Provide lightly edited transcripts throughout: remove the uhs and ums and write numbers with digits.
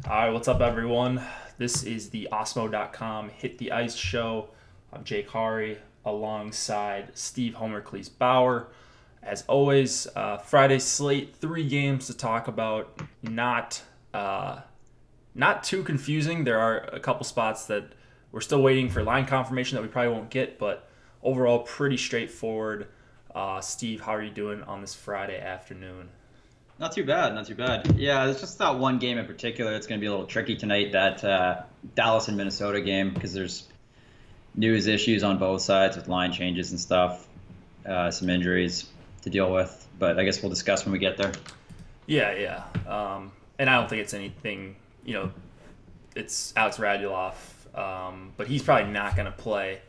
All right, what's up, everyone? This is the Osmo.com Hit the Ice show. I'm Jake Hari alongside Steve Homercleese Bauer. As always, Friday slate, 3 games to talk about. Not too confusing. There are a couple spots that we're still waiting for line confirmation that we probably won't get, but overall pretty straightforward. Steve, how are you doing on this Friday afternoon? Not too bad, not too bad. Yeah, there's just that one game in particular that's going to be a little tricky tonight, that Dallas and Minnesota game, because there's news issues on both sides with line changes and stuff, some injuries to deal with. But I guess we'll discuss when we get there. Yeah. And I don't think it's anything, it's Alex Radulov, but he's probably not going to play.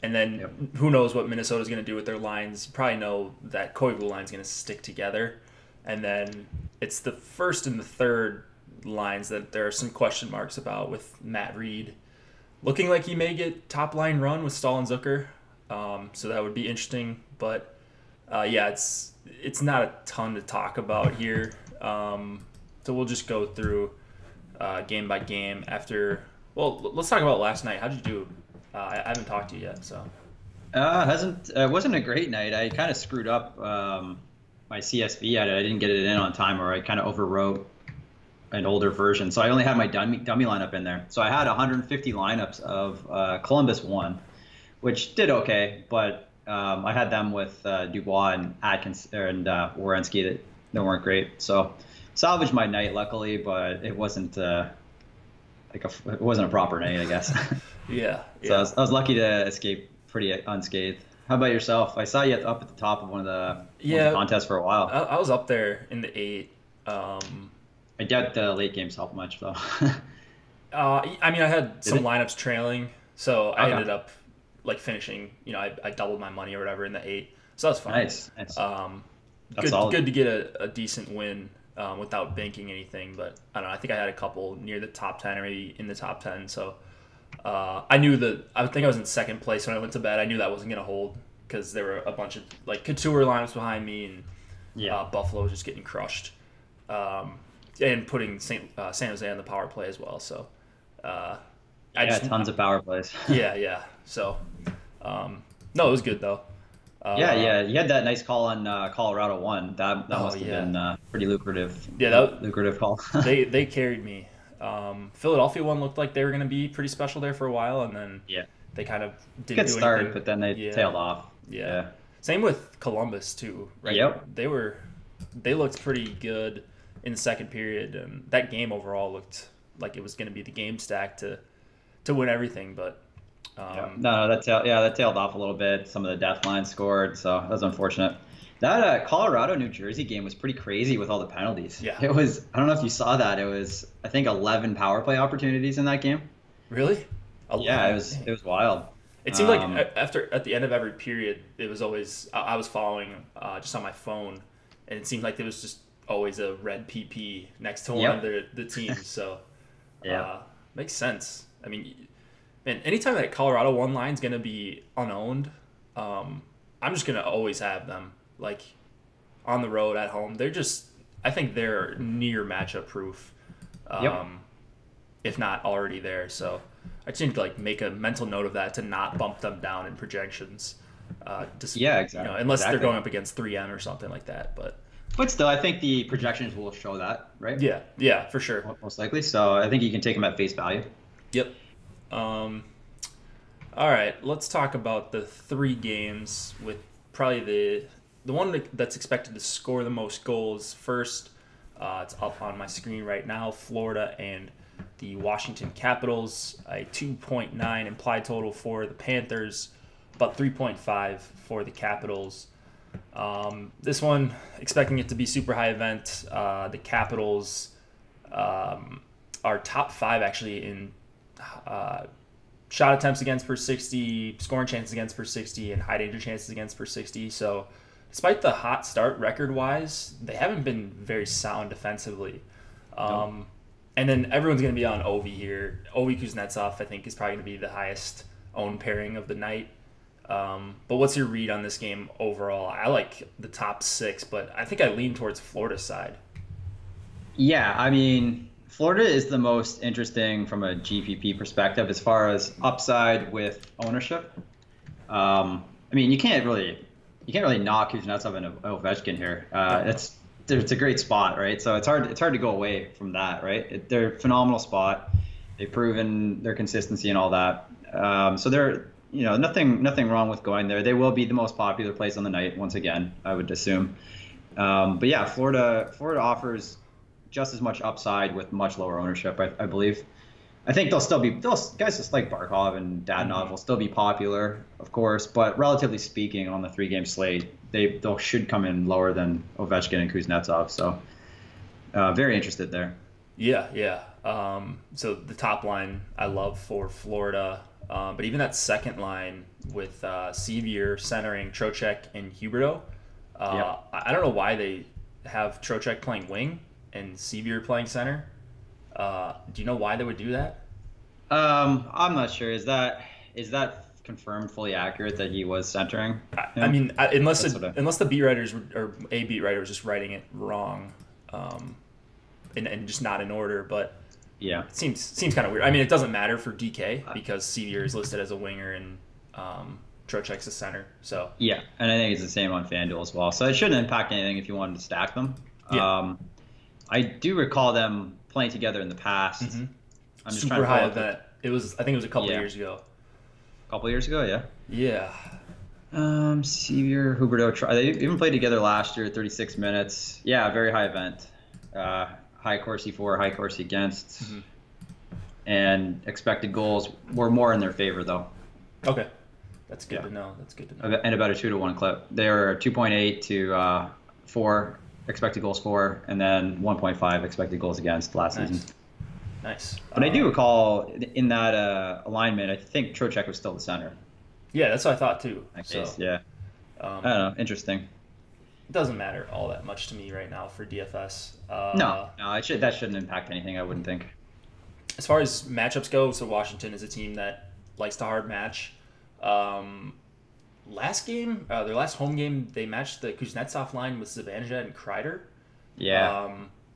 And then Who knows what Minnesota's going to do with their lines. You probably know that Koivu line's going to stick together. And then it's the first and the third lines that there are some question marks about, with Matt Reed looking like he may get top line run with Stahl and Zucker. So that would be interesting. But it's not a ton to talk about here. So we'll just go through game by game after. Well, let's talk about last night. How'd you do? I haven't talked to you yet, so. It wasn't a great night. I kind of screwed up my CSV. I didn't get it in on time, or I kind of overwrote an older version. So I only had my dummy lineup in there. So I had 150 lineups of Columbus 1, which did okay, but I had them with Dubois and Atkins and Werenski that weren't great. So salvaged my night, luckily, but it wasn't it wasn't a proper night, I guess. Yeah. So I was lucky to escape pretty unscathed. How about yourself? I saw you up at the top of one of the contests for a while. I was up there in the 8. I doubt the late games helped much, though. I had some lineups trailing, so I ended up finishing. I doubled my money or whatever in the 8, so that's fine. Nice. Good to get a decent win without banking anything. But I don't know. I think I had a couple near the top 10 or maybe in the top 10. So I knew that. I think I was in second place when I went to bed. I knew that wasn't gonna hold because there were a bunch of Couture lineups behind me, and Buffalo was just getting crushed. And putting San Jose on the power play as well. So tons of power plays. Yeah. So no, it was good though. You had that nice call on Colorado 1. That must have been pretty lucrative. Yeah, lucrative call. they carried me. Philadelphia 1 looked like they were going to be pretty special there for a while, and then they kind of didn't good do start, anything. but then they tailed off. Yeah. Same with Columbus too, right? Yep. They looked pretty good in the second period, and that game overall looked like it was going to be the game stack to win everything, but that tailed off a little bit. Some of the death lines scored, so that was unfortunate. That Colorado New Jersey game was pretty crazy with all the penalties. Yeah, it was. I don't know if you saw that. It was, I think, 11 power play opportunities in that game. Really? 11? Yeah, it was wild. It seemed like at the end of every period, it was always I was following just on my phone, and it seemed like there was just always a red PP next to one of the teams. So makes sense. I mean, man, anytime that Colorado 1 line is gonna be unowned, I'm just gonna always have them on the road, at home. I think they're near matchup proof, if not already there. So I just need to make a mental note of that to not bump them down in projections. Exactly. Unless they're going up against 3M or something like that, but still, I think the projections will show that, right? Yeah, for sure. Most likely. So I think you can take them at face value. Yep. All right, let's talk about the 3 games with probably the one that's expected to score the most goals first. It's up on my screen right now. Florida and the Washington Capitals. A 2.9 implied total for the Panthers, about 3.5 for the Capitals. This one, expecting it to be super high event. The Capitals are top 5 actually in shot attempts against per 60, scoring chances against per 60, and high danger chances against per 60. So despite the hot start record-wise, they haven't been very sound defensively. And then everyone's going to be on Ovi here. Ovi Kuznetsov, I think, is probably going to be the highest owned pairing of the night. But what's your read on this game overall? I like the top 6, but I think I lean towards Florida's side. Yeah, I mean, Florida is the most interesting from a GPP perspective as far as upside with ownership. I mean, you can't really knock Kuznetsov and Ovechkin here. It's a great spot, right? So it's hard to go away from that, right? They're a phenomenal spot. They've proven their consistency and all that. So nothing wrong with going there. They will be the most popular place on the night once again, I would assume. But yeah, Florida offers just as much upside with much lower ownership, I believe. I think those guys just like Barkov and Dadonov will still be popular, of course, but relatively speaking, on the 3-game slate, they should come in lower than Ovechkin and Kuznetsov. So very interested there. Yeah. So the top line I love for Florida, but even that second line with Sevier centering Trocheck and Huberdeau, I don't know why they have Trocheck playing wing and Sevier playing center. Do you know why they would do that? I'm not sure. Is that confirmed, fully accurate that he was centering? I mean, unless the beat writers or a beat writer was just writing it wrong, and just not in order. But yeah, it seems kind of weird. I mean, it doesn't matter for DK because Sevier is listed as a winger and Trocheck's a center. So yeah, and I think it's the same on FanDuel as well. So it shouldn't impact anything if you wanted to stack them. Yeah. I do recall them playing together in the past. Mm-hmm. I'm just super high event. I think it was a couple years ago. A couple years ago, yeah. Yeah. Sevier, Huberdeau, they even played together last year, 36 minutes. Yeah, very high event. High Corsi for, high Corsi against. Mm-hmm. And expected goals were more in their favor, though. Okay. That's good to know. And about a 2-to-1 clip. They were 2.8 to 4 expected goals for, and then 1.5 expected goals against last season. Nice. But I do recall in that alignment, I think Trocheck was still the center. Yeah, that's what I thought too. Yeah. I don't know. Interesting. It doesn't matter all that much to me right now for DFS. No, that shouldn't impact anything, I wouldn't think. As far as matchups go, so Washington is a team that likes to hard match. Last game, their last home game, they matched the Kuznetsov line with Zibanejad and Kreider. Yeah.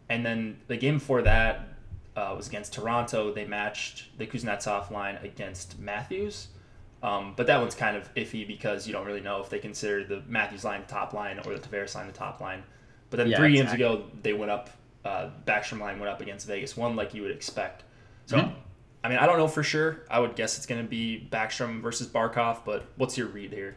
And then the game before that was against Toronto. They matched the Kuznetsov line against Matthews. But that one's kind of iffy because you don't really know if they consider the Matthews line the top line or the Tavares line the top line. But then 3 games ago, they went up, Backstrom line went up against Vegas, one like you would expect. So, I mean, I don't know for sure. I would guess it's going to be Backstrom versus Barkov, but what's your read here?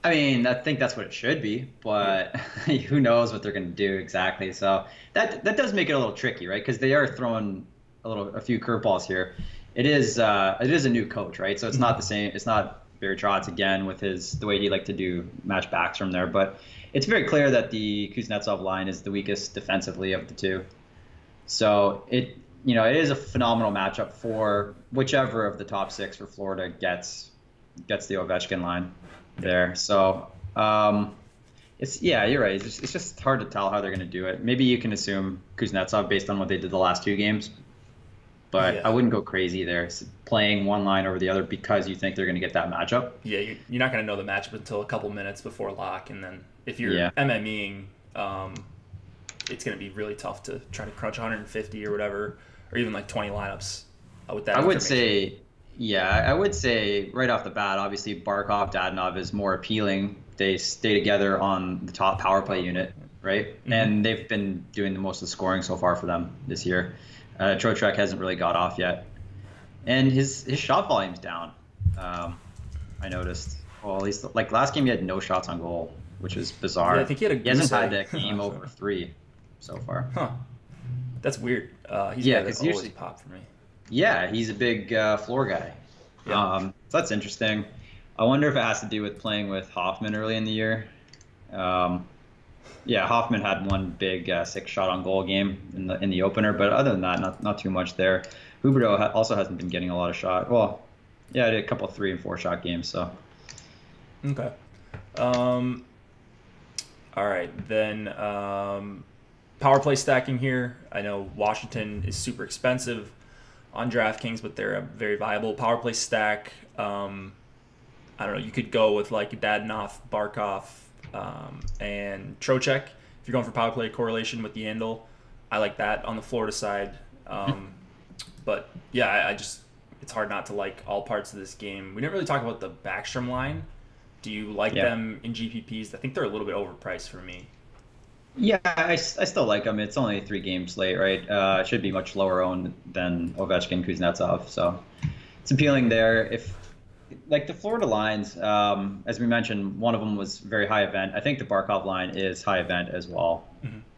I mean, I think that's what it should be, but who knows what they're going to do exactly. So that does make it a little tricky, right? Because they are throwing a few curveballs here. It is a new coach, right? So it's not the same. It's not Barry Trotz again with the way he liked to do match backs from there. But it's very clear that the Kuznetsov line is the weakest defensively of the two. So it is a phenomenal matchup for whichever of the top 6 for Florida gets the Ovechkin line there. So you're right. It's just hard to tell how they're going to do it. Maybe you can assume Kuznetsov based on what they did the last 2 games. But I wouldn't go crazy there, playing one line over the other because you think they're going to get that matchup. Yeah, you're not going to know the matchup until a couple minutes before lock, and then if you're MMEing, it's going to be really tough to try to crunch 150 or whatever, or even like 20 lineups with that. I would say right off the bat, obviously Barkov, Dadonov is more appealing. They stay together on the top power play unit, right? Mm-hmm. And they've been doing the most of the scoring so far for them this year. Trocheck hasn't really got off yet, and his shot volume's down. I noticed. Well, at least like last game, he had no shots on goal, which is bizarre. Yeah, I think he hasn't had that game over 3 so far. Huh? That's weird. He's usually pop for me. Yeah, he's a big floor guy. Yeah. So that's interesting. I wonder if it has to do with playing with Hoffman early in the year. Hoffman had one big 6 shot on goal game in the opener, but other than that, not too much there. Huberdeau also hasn't been getting a lot of shot. Well, yeah, I did a couple 3 and 4 shot games. So okay. All right, then power play stacking here. I know Washington is super expensive on DraftKings, but they're a very viable power play stack. I don't know. You could go with like Dadonov, Barkov, and Trocheck if you're going for power play correlation with Yandel. I like that on the Florida side. But yeah, I just it's hard not to like all parts of this game. We didn't really talk about the Backstrom line. Do you like them in GPPs? I think they're a little bit overpriced for me. Yeah, I still like them. It's only a 3-game slate, right? It should be much lower owned than Ovechkin, Kuznetsov, so it's appealing there. If like the Florida lines, as we mentioned, one of them was very high event. I think the Barkov line is high event as well.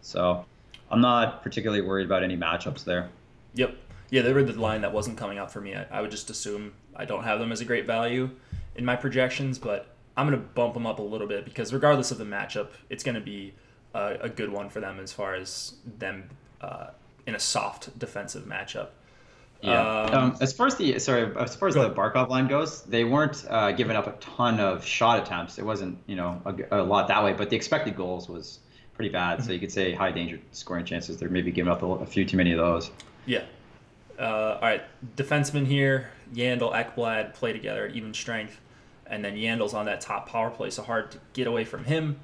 So I'm not particularly worried about any matchups there. Yep. Yeah, they were the line that wasn't coming up for me. I would just assume I don't have them as a great value in my projections, but I'm going to bump them up a little bit because regardless of the matchup, it's going to be a good one for them as far as them in a soft defensive matchup. Yeah. As far as the Barkov line goes, they weren't giving up a ton of shot attempts. It wasn't a lot that way, but the expected goals was pretty bad. So you could say high danger scoring chances. They're maybe giving up a few too many of those. Yeah. All right, defenseman here, Yandel, Ekblad play together at even strength, and then Yandel's on that top power play, so hard to get away from him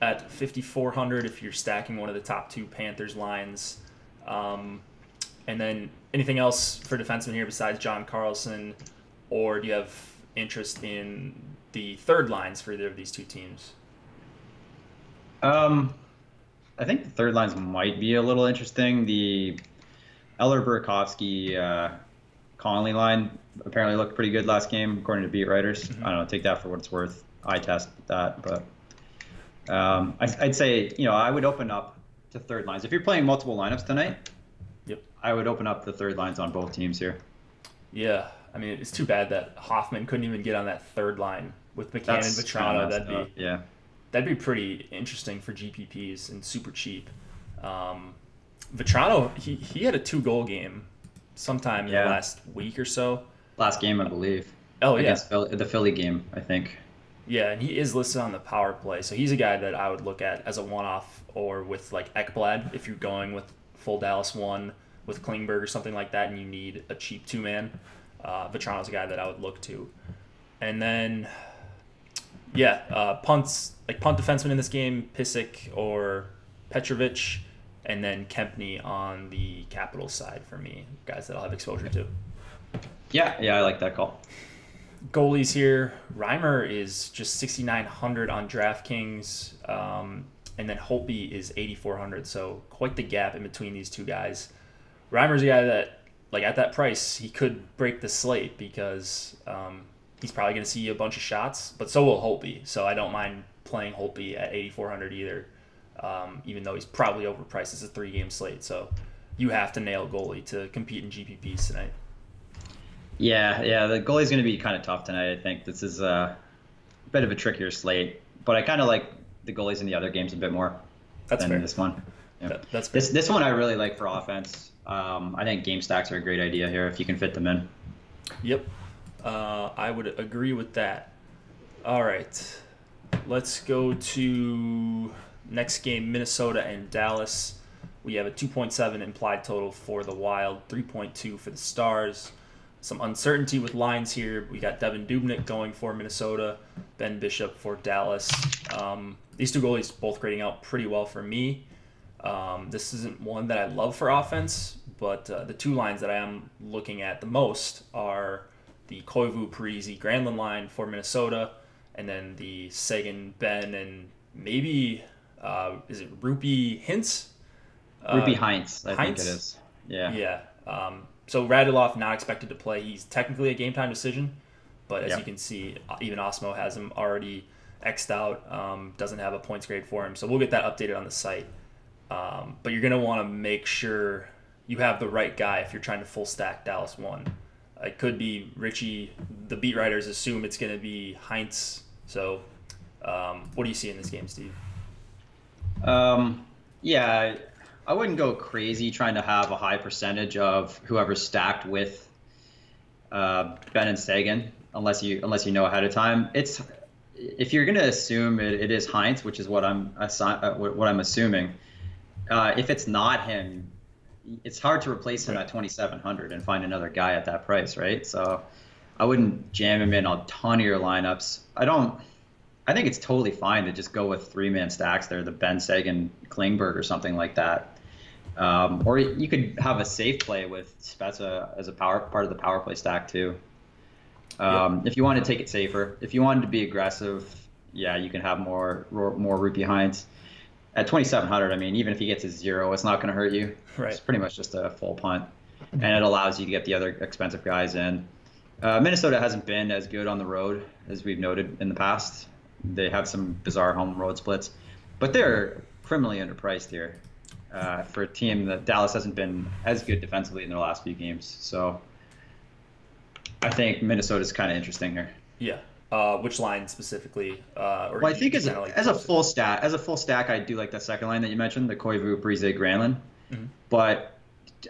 at 5,400 if you're stacking one of the top 2 Panthers lines. And then anything else for defenseman here besides John Carlson, or do you have interest in the third lines for either of these two teams? I think the third lines might be a little interesting. The Eller, Burakovsky, Conley line apparently looked pretty good last game, according to beat writers. I don't know, take that for what it's worth. Eye test that, but I'd say I would open up to third lines if you're playing multiple lineups tonight. Yep, I would open up the third lines on both teams here. Yeah, I mean it's too bad that Hoffman couldn't even get on that third line with McCann and Vetrano. That'd be pretty interesting for GPPs and super cheap. Vetrano, he had a 2-goal game sometime in the last week or so. Last game, I believe. Oh, yeah. Against the Philly game, I think. Yeah, and he is listed on the power play, so he's a guy that I would look at as a one-off or with like Ekblad if you're going with full Dallas 1 with Klingberg or something like that and you need a cheap 2-man. Vetrano's a guy that I would look to. And then, punt defenseman in this game, Pysyk or Petrovic, and then Kempny on the Capitals side for me, guys that I'll have exposure to. Yeah, I like that call. Goalies here, Reimer is just 6,900 on DraftKings, and then Holtby is 8,400, so quite the gap in between these two guys. Reimer's a guy that, like at that price, he could break the slate because he's probably going to see a bunch of shots, but so will Holtby, so I don't mind playing Holtby at 8,400 either. Even though he's probably overpriced as a 3-game slate. So you have to nail goalie to compete in GPPs tonight. Yeah, the goalie's going to be kind of tough tonight, I think. This is a bit of a trickier slate, but I kind of like the goalies in the other games a bit more than fair. This one. Yeah. That's fair. This one I really like for offense. I think game stacks are a great idea here if you can fit them in. Yep. I would agree with that. All right. Let's go to next game, Minnesota and Dallas. We have a 2.7 implied total for the Wild, 3.2 for the Stars. Some uncertainty with lines here. We got Devin Dubnyk going for Minnesota, Ben Bishop for Dallas. These two goalies both grading out pretty well for me. This isn't one that I love for offense, but the two lines that I am looking at the most are the Koivu, Parise, Granlund line for Minnesota, and then the Sagan, Ben, and maybe is it Rupi Hintz? Rupi Hintz, I think it is. Yeah. So Radulov not expected to play. He's technically a game time decision, but as you can see, even Osmo has him already X'd out. Doesn't have a points grade for him, so we'll get that updated on the site. But you're gonna want to make sure you have the right guy if you're trying to full stack Dallas 1. It could be Richie. The beat writers assume it's gonna be Hintz. So, what do you see in this game, Steve? I wouldn't go crazy trying to have a high percentage of whoever's stacked with Ben and Sagan, unless you know ahead of time. If you're going to assume it is Hintz, which is what I'm assuming. If it's not him, it's hard to replace him at 2,700 and find another guy at that price, right? So I wouldn't jam him in a ton of your lineups. I think it's totally fine to just go with 3-man stacks there, the Ben, Sagan, Klingberg or something like that. Or you could have a safe play with Spezza as a part of the power play stack too. If you want to take it safer, if you wanted to be aggressive, yeah, you can have more root behinds. At 2,700, I mean, even if he gets a 0, it's not going to hurt you. Right. It's pretty much just a full punt, and it allows you to get the other expensive guys in. Minnesota hasn't been as good on the road as we've noted in the past. They have some bizarre home road splits, but they're criminally underpriced here for a team that Dallas hasn't been as good defensively in their last few games. So I think Minnesota's kind of interesting here. Yeah. Which line specifically? Well, I think as a full stack, I do like that second line that you mentioned, the Koivu, Parise, Granlund. Mm-hmm. But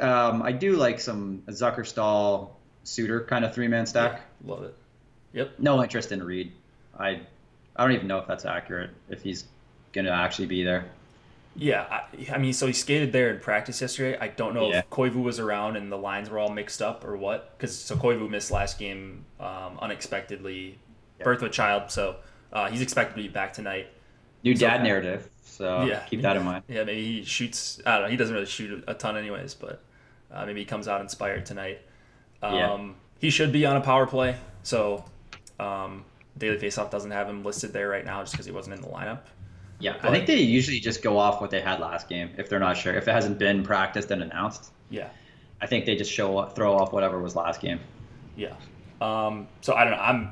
I do like some Zucker, Stahl, Suter kind of 3-man stack. Yeah, love it. Yep. No interest in Reed. I don't even know if that's accurate, if he's going to actually be there. Yeah, I mean, so he skated there in practice yesterday. I don't know if Koivu was around and the lines were all mixed up or what. Because Koivu missed last game unexpectedly. Birth of a child, so he's expected to be back tonight. New dad narrative, so keep that in mind. Yeah, maybe he shoots. I don't know. He doesn't really shoot a ton, anyways, but maybe he comes out inspired tonight. He should be on a power play, so Daily Faceoff doesn't have him listed there right now just because he wasn't in the lineup. Yeah, but I think they usually just go off what they had last game if they're not sure. If it hasn't been practiced and announced, I think they just throw off whatever was last game. Yeah. So I don't know.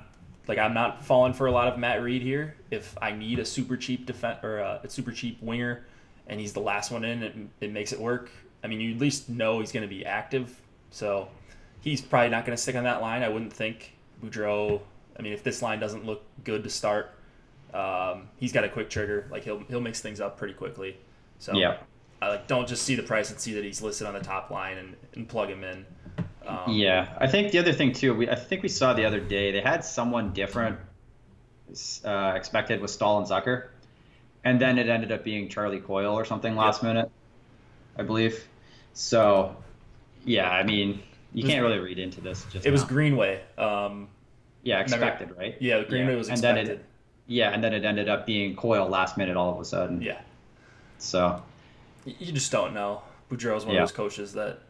I'm not falling for a lot of Matt Reed here. If I need a super cheap a super cheap winger, and he's the last one in, it makes it work. I mean, you at least know he's going to be active, so he's probably not going to stick on that line. I wouldn't think. Boudreau. I mean, if this line doesn't look good to start, he's got a quick trigger. Like he'll mix things up pretty quickly. So I don't just see the price and see that he's listed on the top line and plug him in. I think the other thing too, I think we saw the other day they had someone different expected with Stahl and Zucker, and then it ended up being Charlie Coyle or something last minute, I believe. So I mean, you can't really read into this. It was Greenway. Expected, right? Yeah, Greenway was expected. And then it ended up being Coyle last minute all of a sudden. Yeah. So you just don't know. Boudreau's one of those coaches that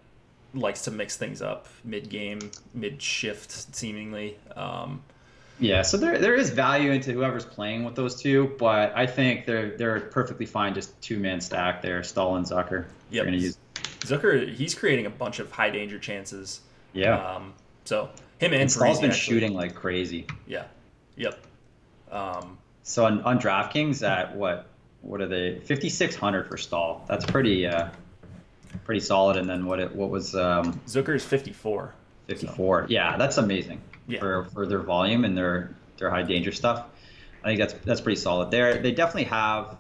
likes to mix things up mid-game, mid-shift, seemingly. So there is value into whoever's playing with those two, but I think they're perfectly fine just 2-man stack there, Stahl and Zucker. Yep. Zucker, he's creating a bunch of high danger chances. Yeah. So him and Stahl's been shooting like crazy. Yeah. Yep. So on DraftKings at what are they? 5,600 for Stahl. That's pretty solid. And then what was Zucker is 54. 54. So. Yeah, that's amazing for their volume and their high danger stuff. I think that's pretty solid. They definitely have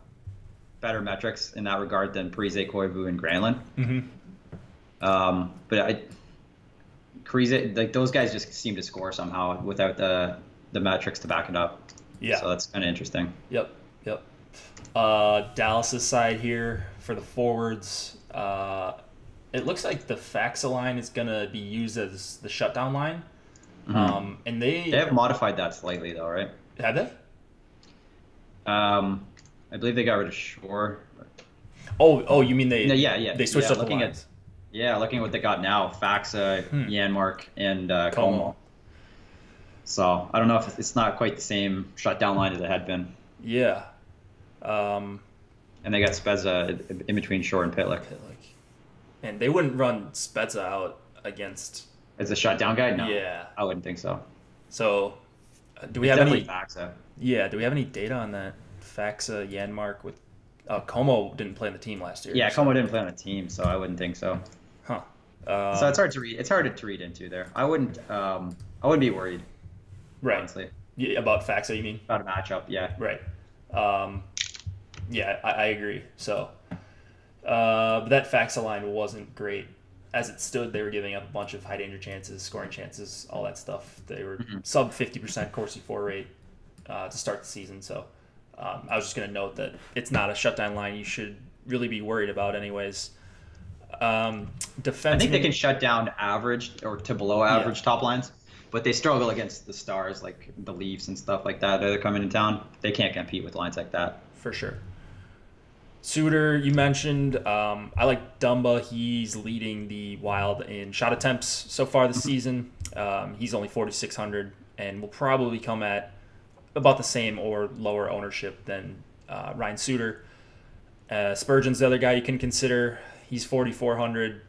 better metrics in that regard than Parise, Koivu, and Granlund. Mm-hmm. But Parise, like those guys just seem to score somehow without the metrics to back it up. Yeah. So that's kind of interesting. Yep. Dallas's side here for the forwards. It looks like the Faxa line is going to be used as the shutdown line. Mm-hmm. And they have modified that slightly, though, right? Have they? I believe they got rid of Shore. Oh, you mean they? Yeah. They switched up the lines. Looking at what they got now: Faxa, Janmark, and Como. So I don't know if it's not quite the same shutdown line as it had been. Yeah. And they got Spezza in between Shore and Pitlick. And they wouldn't run Spezza out against... As a shutdown guy? No. Yeah. I wouldn't think so. So, do we have any... Faxa. Yeah, do we have any data on that? Faxa, Janmark with... Como didn't play on the team last year. Yeah, Como didn't play on the team, so I wouldn't think so. Huh. So it's hard to read. It's hard to read into there. I wouldn't be worried. Right. Honestly. Yeah, about Faxa, you mean? About a matchup, yeah. Right. I agree. So, but that Faxa line wasn't great. As it stood, they were giving up a bunch of high danger chances, scoring chances, all that stuff. They were sub 50% Corsi 4 rate to start the season. So, I was just going to note that it's not a shutdown line you should really be worried about anyways. Defense. I think they can shut down average or to below average top lines. But they struggle against the stars like the Leafs and stuff like that. They're coming in town. They can't compete with lines like that. For sure. Suter, you mentioned. I like Dumba. He's leading the Wild in shot attempts so far this season. He's only 4,600 and will probably come at about the same or lower ownership than Ryan Suter. Spurgeon's the other guy you can consider. He's 4,400.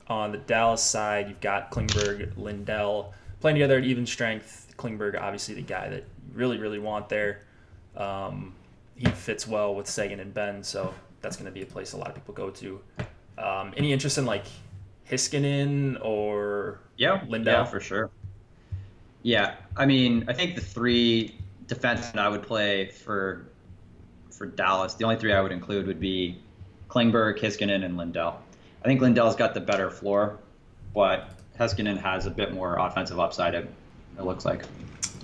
On the Dallas side, you've got Klingberg, Lindell playing together at even strength. Klingberg, obviously the guy that you really, really want there. He fits well with Sagan and Ben, so that's going to be a place a lot of people go to. Any interest in like Heiskanen or Lindell? Yeah, for sure. Yeah, I mean, I think the three defensemen I would play for Dallas, the only three I would include would be Klingberg, Heiskanen, and Lindell. I think Lindell's got the better floor, but Heiskanen has a bit more offensive upside, it looks like.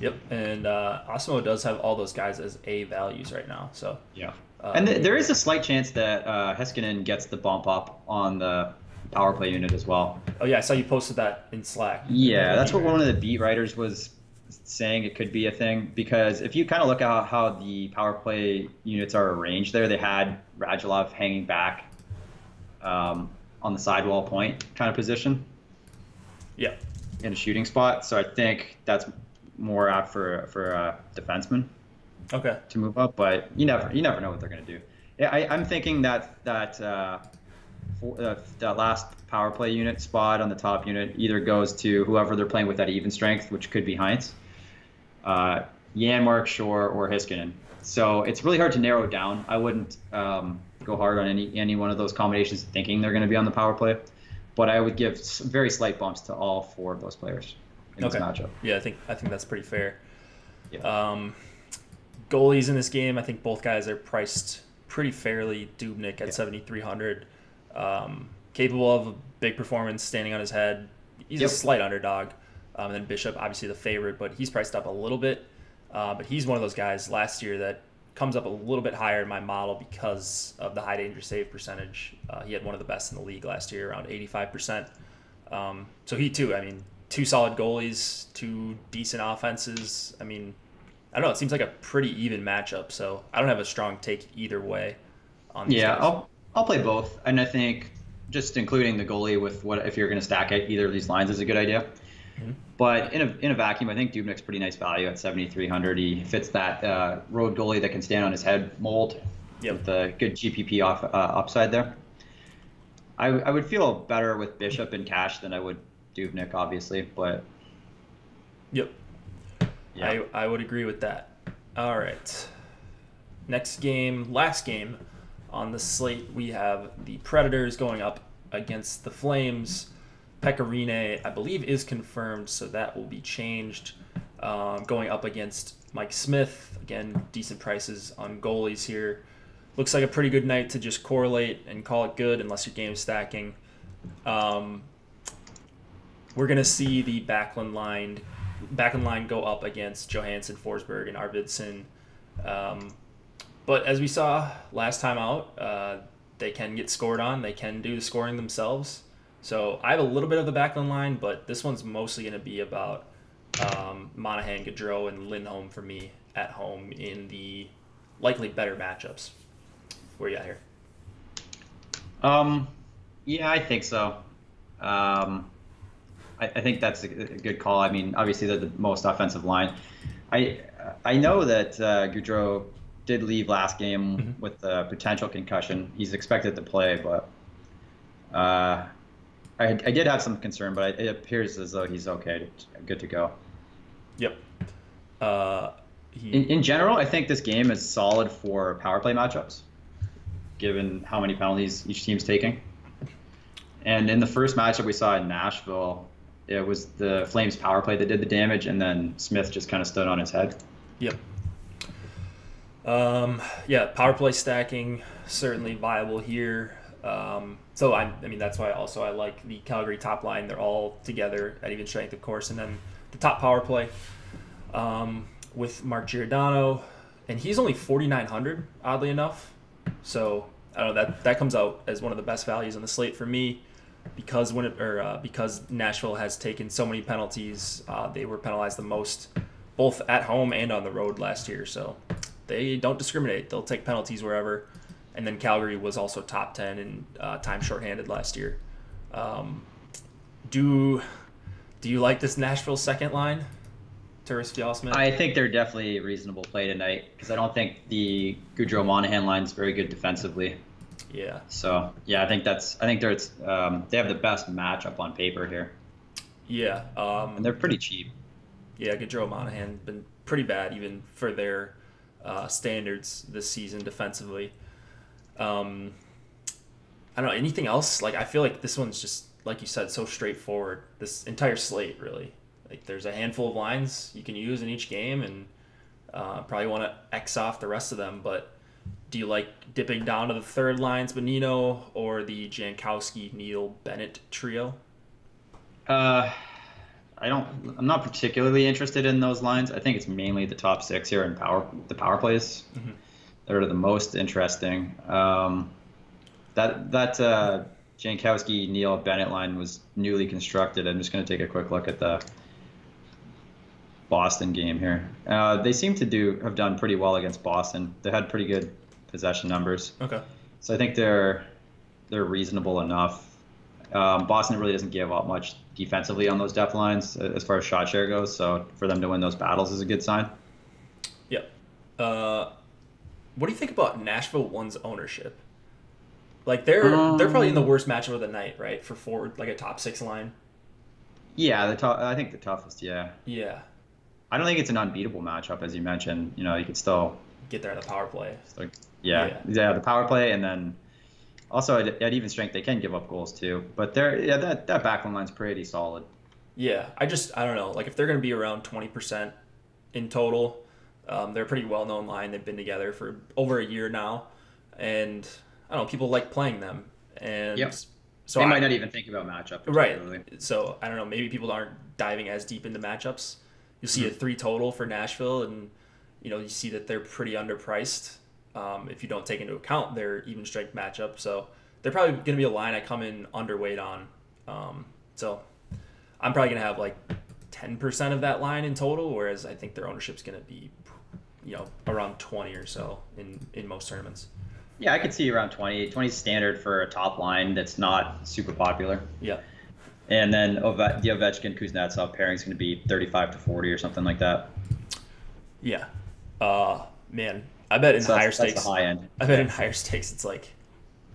Yep, and Osmo does have all those guys as A values right now. So yeah, and there is a slight chance that Heiskanen gets the bump up on the power play unit as well. Oh yeah, I saw you posted that in Slack. Yeah, that's what one of the beat writers was saying. It could be a thing because if you kind of look at how the power play units are arranged there, they had Radulov hanging back on the sidewall point kind of position. Yeah, in a shooting spot. So I think that's more apt for a defenseman. Okay. To move up, but you never know what they're going to do. Yeah, I'm thinking that last power play unit spot on the top unit either goes to whoever they're playing with at even strength, which could be Heinz, Janmark, Shore, or Heiskanen. So it's really hard to narrow it down. I wouldn't go hard on any one of those combinations thinking they're going to be on the power play, but I would give very slight bumps to all four of those players in this matchup. Yeah, I think that's pretty fair. Yeah. Goalies in this game, I think both guys are priced pretty fairly. Dubnyk at 7,300, capable of a big performance, standing on his head. He's a slight underdog. And then Bishop, obviously the favorite, but he's priced up a little bit. But he's one of those guys last year that comes up a little bit higher in my model because of the high danger save percentage. He had one of the best in the league last year, around 85%. So he too, I mean, two solid goalies, two decent offenses. I mean, I don't know. It seems like a pretty even matchup, so I don't have a strong take either way on these guys. I'll play both, and I think just including the goalie with what if you're going to stack at either of these lines is a good idea. Mm-hmm. But in a vacuum, I think Dubnyk's pretty nice value at 7,300. He fits that road goalie that can stand on his head mold with a good GPP upside there. I would feel better with Bishop and Cash than I would Dubnyk, obviously, but yeah. I would agree with that. All right. Last game on the slate, we have the Predators going up against the Flames. Pecorine, I believe, is confirmed, so that will be changed. Going up against Mike Smith. Again, decent prices on goalies here. Looks like a pretty good night to just correlate and call it good unless you're game stacking. We're going to see the Backlund line go up against Johansson, Forsberg, and Arvidsson. But as we saw last time out, they can get scored on. They can do the scoring themselves. So I have a little bit of the Backlund line, but this one's mostly going to be about Monahan, Gaudreau, and Lindholm for me at home in the likely better matchups. Where are you at here? Yeah, I think so. I think that's a good call. I mean, obviously they're the most offensive line. I know that Gaudreau did leave last game with a potential concussion. He's expected to play, but I did have some concern, but it appears as though he's okay, good to go. Yep. In general, I think this game is solid for power play matchups, given how many penalties each team's taking. And in the first matchup we saw in Nashville, it was the Flames power play that did the damage, and then Smith just kind of stood on his head. Yep. Power play stacking certainly viable here. So I mean that's why also I like the Calgary top line. They're all together at even strength, of course, and then the top power play with Mark Giordano, and he's only 4,900, oddly enough. So I don't know, that comes out as one of the best values on the slate for me. Because because Nashville has taken so many penalties, they were penalized the most, both at home and on the road last year. So they don't discriminate; they'll take penalties wherever. And then Calgary was also top 10 in time shorthanded last year. Do you like this Nashville second line, Turris Fjällsmith? I think they're definitely a reasonable play tonight because I don't think the Gaudreau-Monahan line is very good defensively. Yeah. So yeah, I think they're they have the best matchup on paper here. Yeah. And they're pretty cheap. Yeah, Gaudreau-Monahan been pretty bad even for their standards this season defensively. I don't know, anything else? Like, I feel like this one's just, like you said, so straightforward. This entire slate, really. Like, there's a handful of lines you can use in each game, and probably want to X off the rest of them. But do you like dipping down to the third lines, Bonino, or the Jankowski, Neal, Bennett trio? I'm not particularly interested in those lines. I think it's mainly the top six here in the power plays. Mm-hmm. They're the most interesting. That Jankowski, Neal, Bennett line was newly constructed. I'm just going to take a quick look at the Boston game here. They seem to have done pretty well against Boston. They had pretty good possession numbers. Okay. So I think they're reasonable enough. Boston really doesn't give up much defensively on those depth lines as far as shot share goes. So for them to win those battles is a good sign. Yep. What do you think about Nashville One's ownership? Like they're probably in the worst matchup of the night, right? For forward, like a top six line. Yeah, I think the toughest. Yeah. Yeah. I don't think it's an unbeatable matchup, as you mentioned. You know, you could still get there at the power play. Yeah, the power play, and then also at even strength they can give up goals too. But that backline line's pretty solid. Yeah, I don't know. Like if they're going to be around 20% in total, they're a pretty well-known line. They've been together for over a year now, and I don't know, people like playing them, and yep. So they might not even think about matchup. Right. So I don't know. Maybe people aren't diving as deep into matchups. You'll see a 3 total for Nashville, and you see that they're pretty underpriced. If you don't take into account their even strength matchup, so they're probably going to be a line I come in underweight on. So I'm probably going to have like 10% of that line in total, whereas I think their ownership's going to be, around 20 or so in most tournaments. Yeah, I could see around 20. 20 is standard for a top line that's not super popular. Yeah. And then the Ovechkin-Kuznetsov pairing is going to be 35 to 40 or something like that. Yeah. Man, I bet in higher stakes. That's the high end. I bet in higher stakes it's like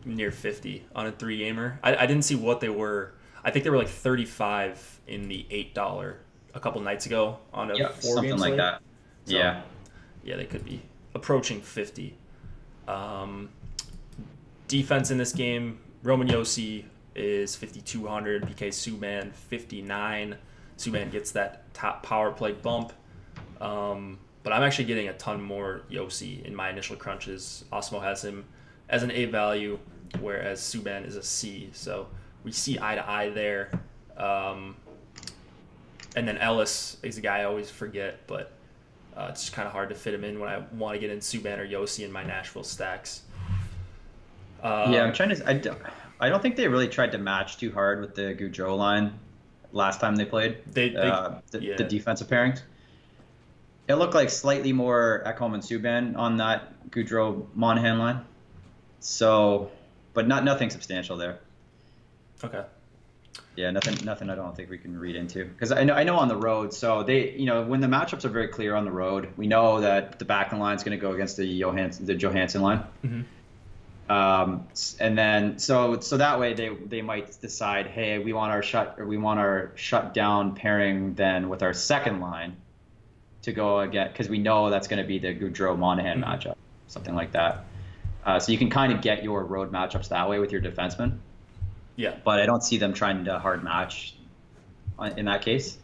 near 50 on a 3-gamer. I didn't see what they were. I think they were like 35 in the $8 a couple nights ago on a 4-game something like that. So, yeah. Yeah, they could be approaching 50. Defense in this game, Roman Josi is 5,200, PK Subban 59. Subban gets that top power play bump. But I'm actually getting a ton more Josi in my initial crunches. Osmo has him as an A value, whereas Subban is a C. So we see eye to eye there. And then Ellis is a guy I always forget, but it's just kind of hard to fit him in when I want to get in Subban or Josi in my Nashville stacks. I'm trying to. I don't think they really tried to match too hard with the Gaudreau line last time they played. The defensive pairings. It looked like slightly more Ekholm and Subban on that Gaudreau-Monahan line. So, but nothing substantial there. Okay. Yeah, nothing. I don't think we can read into because I know on the road. So they, when the matchups are very clear on the road, we know that the back line is going to go against the Johansson line. Mm-hmm. And then so that way they might decide, hey, we want our shutdown pairing then with our second line to go again because we know that's going to be the Gaudreau-Monahan matchup, something like that. So you can kind of get your road matchups that way with your defensemen. Yeah, but I don't see them trying to hard match in that case.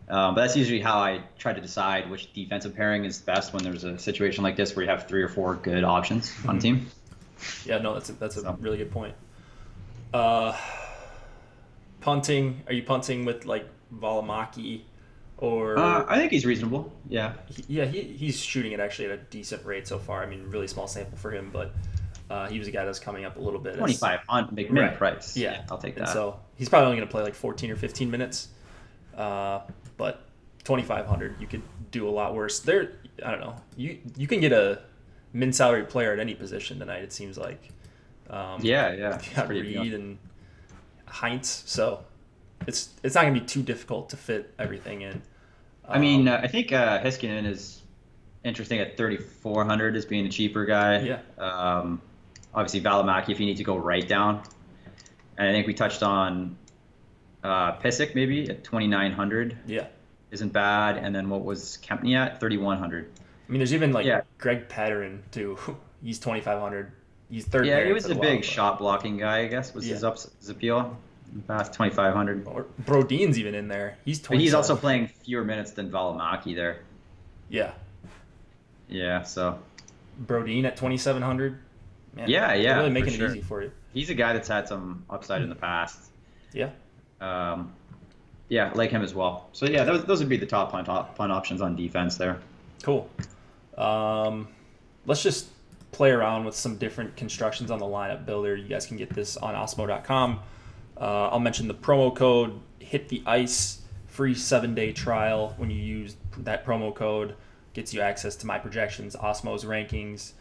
But that's usually how I try to decide which defensive pairing is best when there's a situation like this where you have 3 or 4 good options on a team. Yeah, no, that's a really good point. Punting, are you punting with like Valimaki or? I think he's reasonable. Yeah. He's shooting it actually at a decent rate so far. I mean, really small sample for him, but he was a guy that's coming up a little bit. 25 on big minute price. Yeah, I'll take that. And so he's probably only going to play like 14 or 15 minutes, but 2,500, you could do a lot worse. I don't know. You can get a min salary player at any position tonight. It seems like. Yeah, You it's got pretty Reed appealing. and Heinz, so it's not gonna be too difficult to fit everything in. I mean, Um, I think Heiskanen is interesting at 3,400 as being a cheaper guy. yeah, Obviously, Valimaki if you need to go right down. And I think we touched on Pissick maybe at 2,900 yeah. isn't bad. And then what was Kempney at? 3,100. I mean, there's even like Yeah, Greg Patterin too. He's 2,500. He's third yeah, he pairing was for a the big Wild, shot blocking guy, I guess, was yeah. his appeal. Past 2,500. Or Brodeen's even in there. He's But he's also 27. playing fewer minutes than Valimaki there. Yeah, Yeah, so Brodeen at 2,700. Man, yeah, they're really for making sure. it easy for you. He's a guy that's had some upside in the past. Yeah, Um, yeah, like him as well. So yeah, those would be the top punt options on defense there. cool. Let's just play around with some different constructions on the lineup builder. You guys can get this on osmo.com. I'll mention the promo code Hit the Ice, free 7-day trial. When you use that promo code, gets you access to my projections, Osmo's rankings,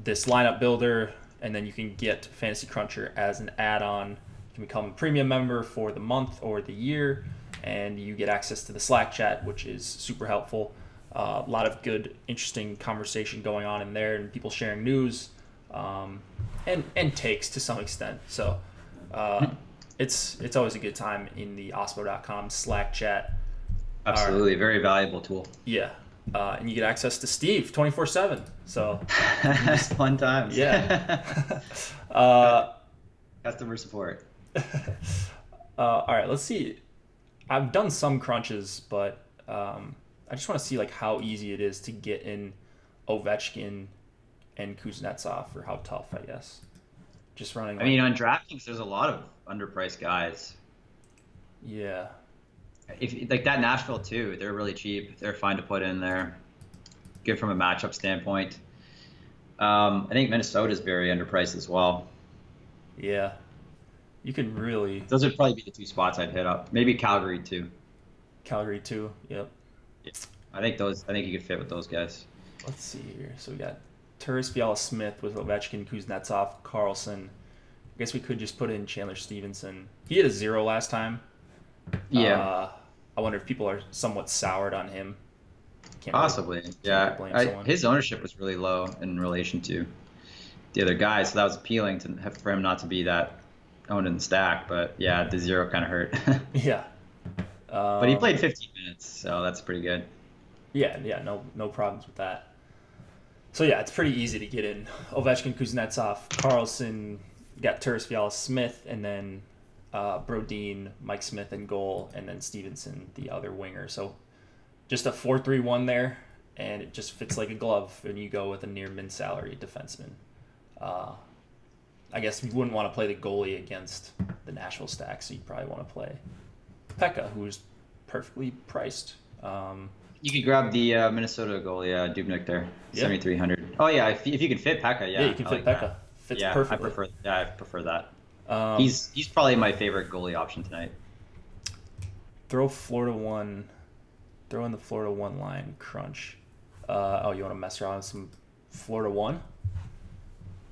this lineup builder, and then you can get Fantasy Cruncher as an add-on. You can become a premium member for the month or the year, and you get access to the Slack chat, which is super helpful. A lot of good, interesting conversation going on in there, and people sharing news and takes to some extent. So it's always a good time in the osmo.com Slack chat. Absolutely, very valuable tool. Yeah, and you get access to Steve 24/7. So Fun times. yeah. Customer support. All right, let's see. I've done some crunches, but I just want to see like how easy it is to get in Ovechkin and Kuznetsov, or how tough, I guess. Just running. I Like, mean, on DraftKings, there's a lot of underpriced guys. yeah, If like that Nashville too, they're really cheap. They're fine to put in there. Good from a matchup standpoint. I think Minnesota's very underpriced as well. yeah. You can really Those would probably be the two spots I'd hit up. Maybe Calgary too. Calgary too. Yep. I think you could fit with those guys. Let's see here. So we got Turris, Fiala, Smith with Ovechkin, Kuznetsov, Carlson. I guess we could just put in Chandler Stevenson. He had a 0 last time. Yeah, I wonder if people are somewhat soured on him. Can't possibly. Yeah, blame someone. his ownership was really low in relation to the other guys, so that was appealing to have for him not to be that owned in the stack. But yeah, the 0 kind of hurt. Yeah. But he played 15 minutes, so that's pretty good. Yeah, no problems with that. So yeah, it's pretty easy to get in. Ovechkin, Kuznetsov, Carlson, you got Turris, Fiala, Smith, and then Brodeen, Mike Smith in goal, and then Stevenson, the other winger. So just a 4-3-1 there, and it just fits like a glove. And you go with a near min salary defenseman. I guess you wouldn't want to play the goalie against the Nashville stack, so you probably want to play Pekka, who's perfectly priced. You could grab the Minnesota goalie, Dubnyk there, Yeah. 7,300. Oh yeah, if you can fit Pekka, yeah, Yeah, you can I fit like Pekka. that. Fits Yeah, perfectly. I prefer that. Um, He's probably my favorite goalie option tonight. throw in the Florida 1 line crunch. You want to mess around with some Florida 1?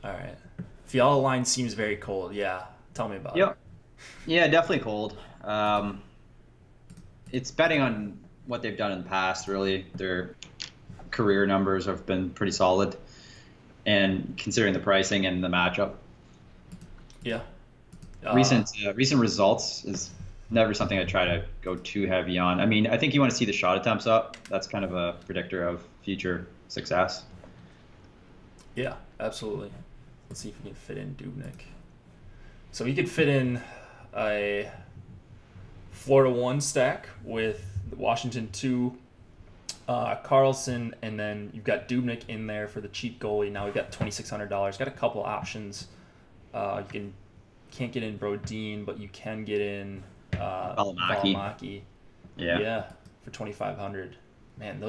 All right. Fiala line seems very cold. Yeah, tell me about it. Yep. Yeah, definitely cold. It's betting on what they've done in the past, really. Their career numbers have been pretty solid. And considering the pricing and the matchup, Yeah. recent results is never something I try to go too heavy on. I mean, I think you want to see the shot attempts up. That's kind of a predictor of future success. Yeah, absolutely. Let's see if we can fit in Dubnyk. So we could fit in a Florida 1 stack with the Washington 2, Carlson, and then you've got Dubnyk in there for the cheap goalie. Now we've got $2,600. Got a couple options. Can't get in Brodeen, but you can get in Valimaki. Yeah, for $2,500. Man,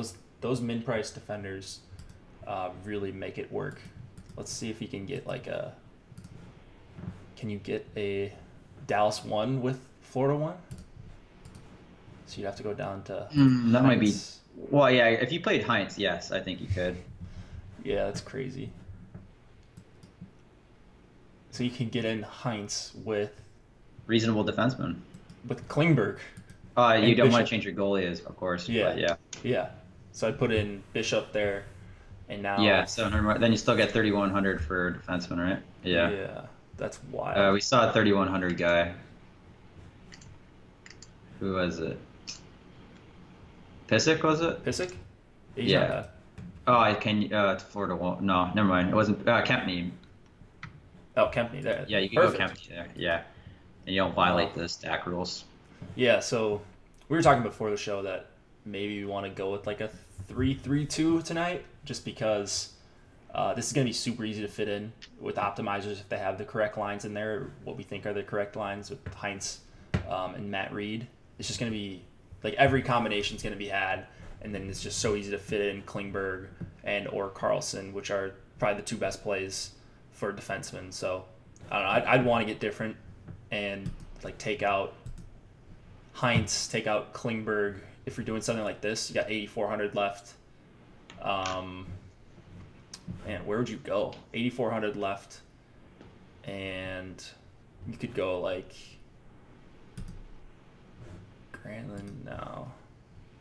those mid-price defenders really make it work. Let's see if you can get Can you get a Dallas 1 with Florida 1? So you'd have to go down to That might be. Heinz. Well, yeah. If you played Heinz, yes, I think you could. Yeah, that's crazy. So you can get in Heinz Reasonable defenseman. with Klingberg You and don't want Bishop. to change your goalies, of course, Yeah, but yeah. yeah. So I put in Bishop there, and Yeah, now 700. Then you still get 3,100 for defenseman, right? Yeah. yeah, that's wild. We saw a 3,100 guy. Who was it? Pissick, was it? Pissick? He's not Yeah. bad. Oh, I can. Florida won't. No, never mind. It wasn't. Kempney. Oh, Kempney there. Yeah, you can Perfect. go Kempney there. Yeah, and you don't violate the stack rules. Yeah, so we were talking before the show that maybe we want to go with like a 3-3-2 tonight, just because this is going to be super easy to fit in with optimizers if they have the correct lines in there, what we think are the correct lines with Heinz and Matt Reed. It's just going to be like every combination is going to be had, and then it's just so easy to fit in Klingberg and or Carlson, which are probably the two best plays for defensemen. So I don't know. I'd want to get different and like take out Heinz, take out Klingberg. If you're doing something like this, you got 8,400 left. Man, where would you go? 8,400 left, and you could go like Granlund. No,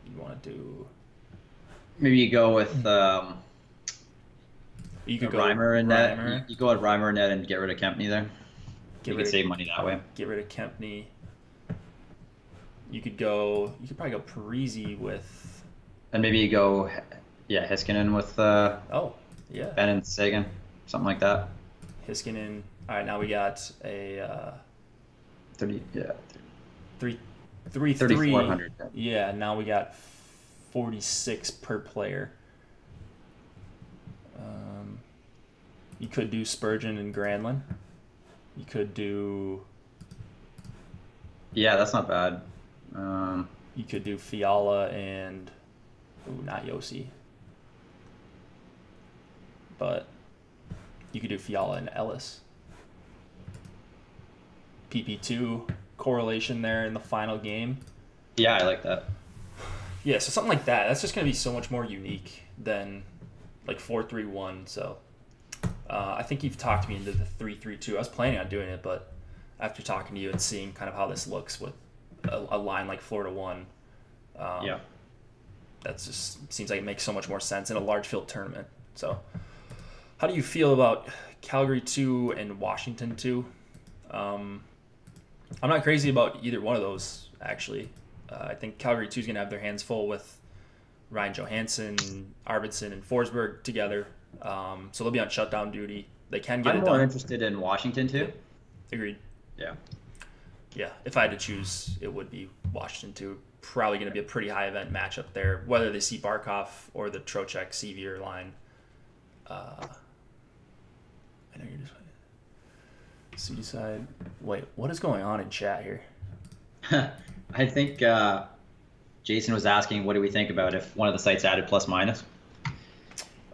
you want to do. Maybe you go with You could go Reimer in Reimer. net. You go with Reimer in net and get rid of Kempney there. Get You rid could of- save money that way. Get rid of Kempney. You could go. You could probably go Parisi with. And maybe you go, Heiskanen with Oh, yeah. Ben and Sagan, something like that. Heiskanen. All right, now we got a 30, yeah. 3 3,400. Yeah, now we got 46 per player. You could do Spurgeon and Granlund. You could do. Yeah, that's not bad. You could do Fiala and. Ooh, not Yossi. But you could do Fiala and Ellis. PP2 correlation there in the final game. Yeah, I like that. Yeah, so something like that. That's just going to be so much more unique than like 4-3-1. So I think you've talked me into the 3-3-2. I was planning on doing it, but after talking to you and seeing kind of how this looks with a line like Florida 1, Yeah. that just seems like it makes so much more sense in a large field tournament. So how do you feel about Calgary 2 and Washington 2? I'm not crazy about either one of those, actually. I think Calgary 2 is going to have their hands full with Ryan Johansson, Arvidsson, and Forsberg together. So they'll be on shutdown duty. They can get I'm it more done. interested in Washington too. Agreed. Yeah. Yeah, if I had to choose, it would be Washington 2. Probably going to be a pretty high event matchup there, whether they see Barkov or the Trocheck Sevier line. I know you're just Seaside. Wait, what is going on in chat here? I think Jason was asking, what do we think about if one of the sites added plus minus?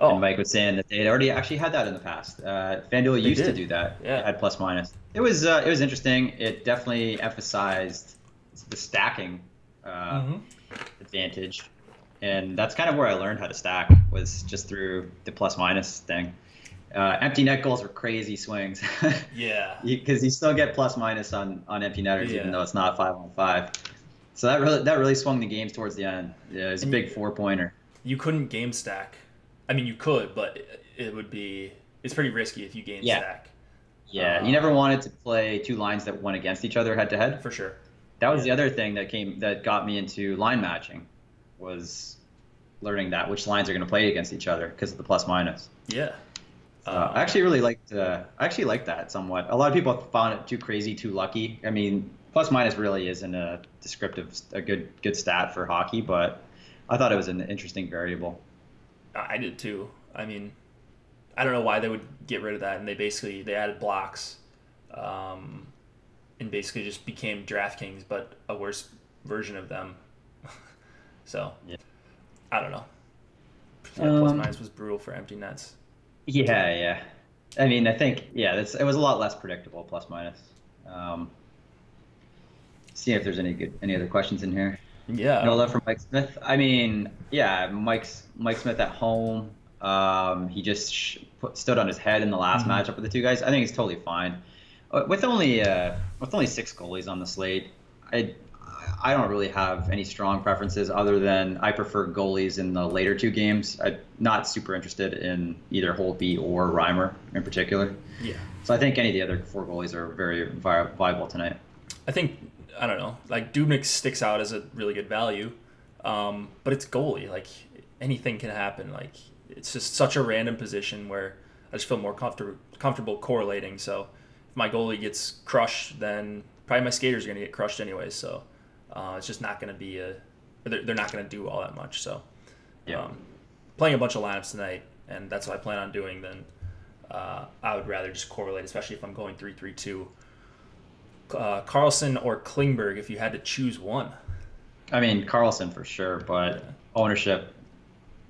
Oh, And Mike was saying that they had already actually had that in the past. FanDuel used to did. do that. Yeah. It had plus minus. It was interesting. It definitely emphasized the stacking advantage, and that's kind of where I learned how to stack, was just through the plus minus thing. Empty net goals were crazy swings. yeah. Because you still get plus minus on empty netters, Yeah. even though it's not 5-on-5. So that really swung the games towards the end. Yeah, it was a big 4-pointer. You couldn't game stack. I mean, you could, but it would be. It's pretty risky if you game Yeah. stack. Yeah, you never wanted to play two lines that went against each other head to head. For sure. That was the other thing that got me into line matching, was learning that which lines are going to play against each other because of the plus minus. Yeah. I actually really liked. I actually liked that somewhat. A lot of people found it too crazy, too lucky. I mean, plus minus really isn't a good stat for hockey, but I thought it was an interesting variable. I did too. I mean, I don't know why they would get rid of that, and they added blocks, and basically just became DraftKings, but a worse version of them. So, yeah. I don't know. Yeah, plus minus was brutal for empty nets. Yeah. I mean, I think it was a lot less predictable, plus minus. See if there's any other questions in here. Yeah. No love for Mike Smith. I mean, yeah, Mike Smith at home. He just stood on his head in the last matchup with the two guys. I think he's totally fine. With only 6 goalies on the slate, I don't really have any strong preferences other than I prefer goalies in the later 2 games. I'm not super interested in either Holtby or Reimer in particular. Yeah. So I think any of the other 4 goalies are very viable tonight. I think, I don't know, like Dubnyk sticks out as a really good value, but it's goalie. Like anything can happen. Like it's just such a random position where I just feel more comfortable correlating. So if my goalie gets crushed, then probably my skaters are going to get crushed anyway. So it's just not going to be they're not going to do all that much. So playing a bunch of lineups tonight, and that's what I plan on doing, then I would rather just correlate, especially if I'm going 3-3-2. Carlson or Klingberg if you had to choose one? I mean, Carlson for sure, but ownership.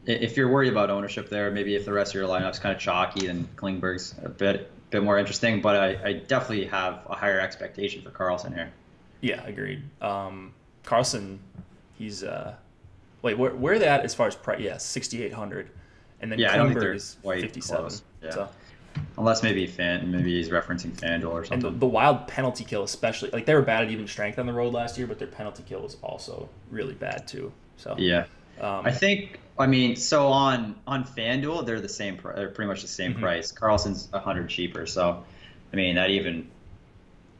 If you're worried about ownership there, maybe if the rest of your lineup's kind of chalky, then Klingberg's a bit more interesting. But I definitely have a higher expectation for Carlson here. Yeah, agreed. Carlson, he's wait, where are they at as far as price? Yeah, 6,800, and then I don't think they're is quite 57. close. Yeah. So. Unless maybe he's referencing FanDuel or something. And the Wild penalty kill, especially, like they were bad at even strength on the road last year, but their penalty kill was also really bad too. So yeah, I mean, so on FanDuel they're the same. They're pretty much the same price. Carlson's 100 cheaper, so I mean I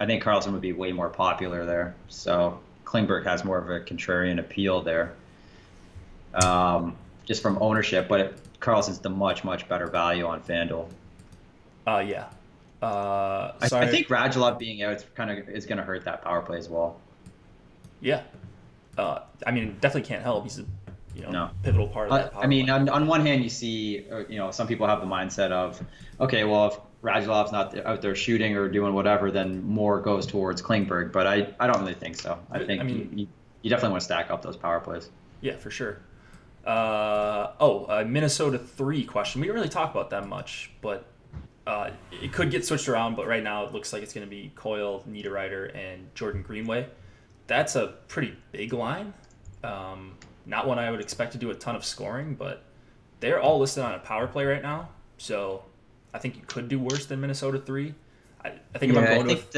think Carlson would be way more popular there. So Klingberg has more of a contrarian appeal there, just from ownership. But Carlson's the much better value on FanDuel. Yeah. I think Radulov being out is going to hurt that power play as well. Yeah. I mean, it definitely can't help. He's a pivotal part of that power I mean, play. on one hand, you see, some people have the mindset of, okay, well, if Radulov's not out there shooting or doing whatever, then more goes towards Klingberg. But I don't really think so. I think you definitely want to stack up those power plays. Yeah, for sure. Minnesota 3 question. We didn't really talk about that much, but it could get switched around, but right now it looks like it's going to be Coyle, Niederreiter, and Jordan Greenway. That's a pretty big line. Not one I would expect to do a ton of scoring, but they're all listed on a power play right now. So I think you could do worse than Minnesota 3. I think if I'm going I think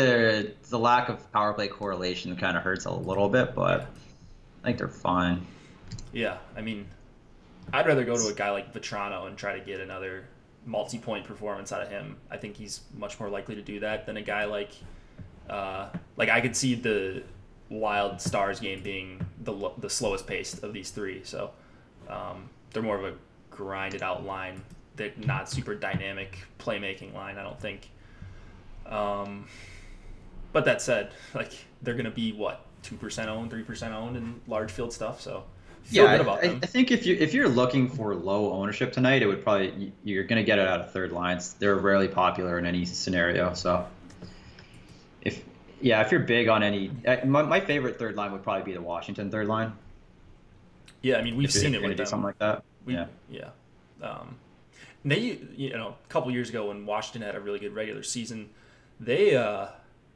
the lack of power play correlation kind of hurts a little bit, but I think they're fine. Yeah, I mean, I'd rather go to a guy like Vetrano and try to get another multi-point performance out of him. I think he's much more likely to do that than a guy like I could see the Wild Stars game being the slowest paced of these 3. So they're more of a grinded out line. They're not super dynamic playmaking line, I don't think. But that said, like they're gonna be 2% owned, 3% owned in large field stuff. So feel good about them. I think if you're looking for low ownership tonight, it would probably you're gonna get it out of third lines. They're rarely popular in any scenario. So if you're big on any, my favorite third line would probably be the Washington third line. Yeah, I mean we've seen it with them. Something like that. They a couple years ago when Washington had a really good regular season, they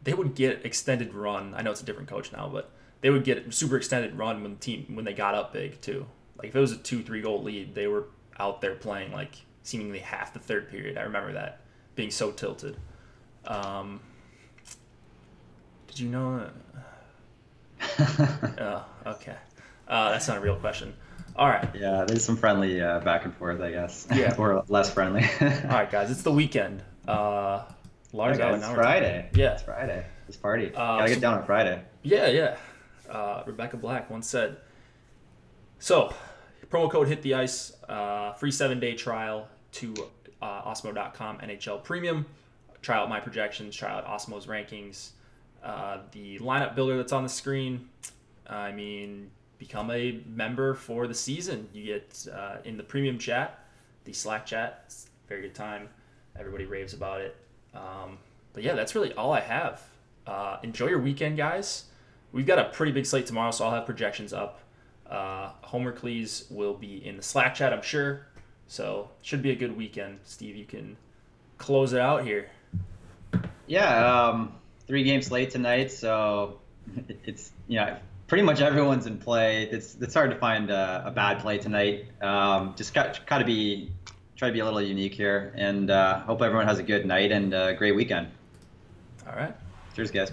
would get extended run. I know it's a different coach now, but they would get super extended run when they got up big too. Like if it was a 2-3 goal lead, they were out there playing like seemingly half the third period. I remember that being so tilted. Did you know that? Oh, okay. That's not a real question. All right. Yeah, there's some friendly back and forth, I guess. Yeah. Or less friendly. All right, guys. It's the weekend. Lars out. It's Friday. Yeah. It's Friday. Let's party. Gotta get down on Friday. Yeah. Rebecca Black once said. So, promo code Hit the Ice. Free 7-day trial to Osmo.com NHL Premium. Try out my projections. Try out Osmo's rankings. The lineup builder that's on the screen. I mean, become a member for the season. You get in the premium chat, the Slack chat. It's a very good time. Everybody raves about it. But yeah, that's really all I have. Enjoy your weekend, guys. We've got a pretty big slate tomorrow, so I'll have projections up. Homer Cleese will be in the Slack chat, I'm sure. So should be a good weekend. Steve, you can close it out here. Yeah, 3-game slate tonight, so it's pretty much everyone's in play. It's hard to find a bad play tonight. Just got to be try to be a little unique here, and hope everyone has a good night and a great weekend. All right. Cheers, guys.